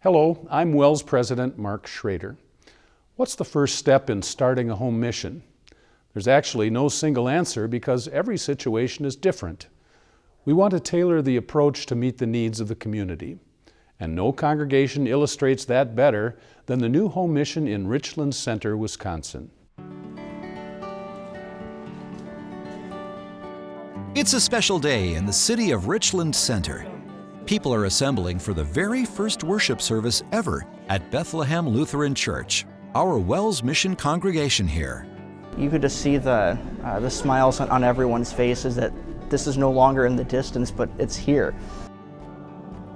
Hello, I'm WELS President Mark Schrader. What's the first step in starting a home mission? There's actually no single answer because every situation is different. We want to tailor the approach to meet the needs of the community. And no congregation illustrates that better than the new home mission in Richland Center, Wisconsin. It's a special day in the city of Richland Center. People are assembling for the very first worship service ever at Bethlehem Lutheran Church, our WELS mission congregation here. You could just see the smiles on everyone's faces that this is no longer in the distance, but it's here.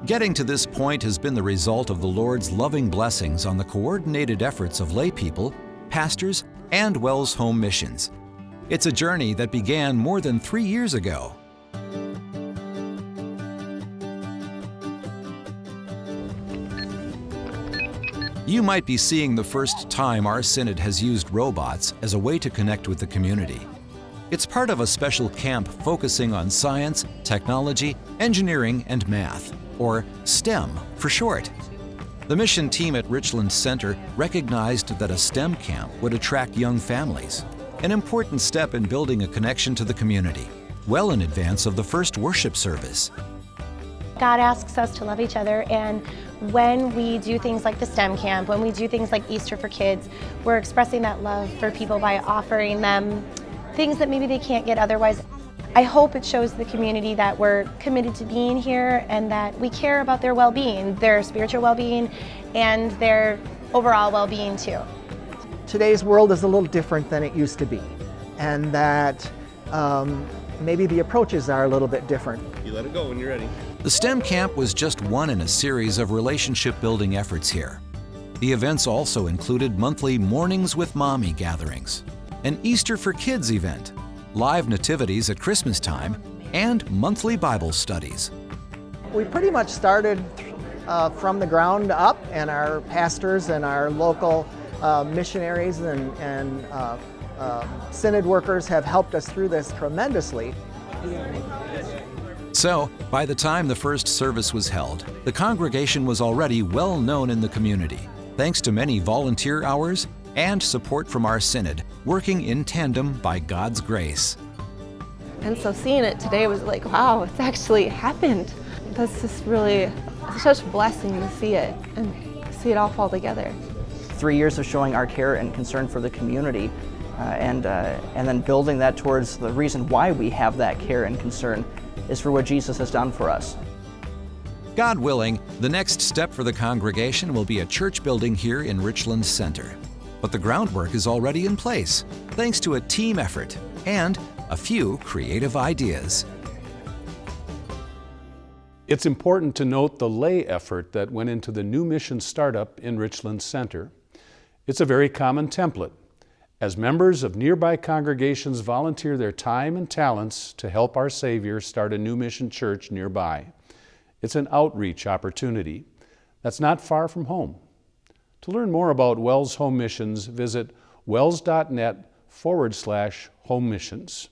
Getting to this point has been the result of the Lord's loving blessings on the coordinated efforts of laypeople, pastors, and WELS Home Missions. It's a journey that began more than 3 years ago. You might be seeing the first time our synod has used robots as a way to connect with the community. It's part of a special camp focusing on science, technology, engineering, and math, or STEM for short. The mission team at Richland Center recognized that a STEM camp would attract young families, an important step in building a connection to the community, well in advance of the first worship service. God asks us to love each other, and when we do things like the STEM camp, when we do things like Easter for Kids, we're expressing that love for people by offering them things that maybe they can't get otherwise. I hope it shows the community that we're committed to being here and that we care about their well-being, their spiritual well-being, and their overall well-being too. Today's world is a little different than it used to be, and that maybe the approaches are a little bit different. You let it go when you're ready. The STEM camp was just one in a series of relationship-building efforts here. The events also included monthly Mornings with Mommy gatherings, an Easter for Kids event, live nativities at Christmas time, and monthly Bible studies. We pretty much started from the ground up, and our pastors and our local missionaries and synod workers have helped us through this tremendously. So, by the time the first service was held, the congregation was already well known in the community, thanks to many volunteer hours and support from our synod, working in tandem by God's grace. And so seeing it today was like, wow, it's actually happened. That's just really such a blessing to see it and see it all fall together. 3 years of showing our care and concern for the community, and then building that towards the reason why we have that care and concern is for what Jesus has done for us. God willing, the next step for the congregation will be a church building here in Richland Center. But the groundwork is already in place, thanks to a team effort and a few creative ideas. It's important to note the lay effort that went into the new mission startup in Richland Center. It's a very common template, as members of nearby congregations volunteer their time and talents to help our Savior start a new mission church nearby. It's an outreach opportunity that's not far from home. To learn more about WELS Home Missions, visit wels.net/home missions.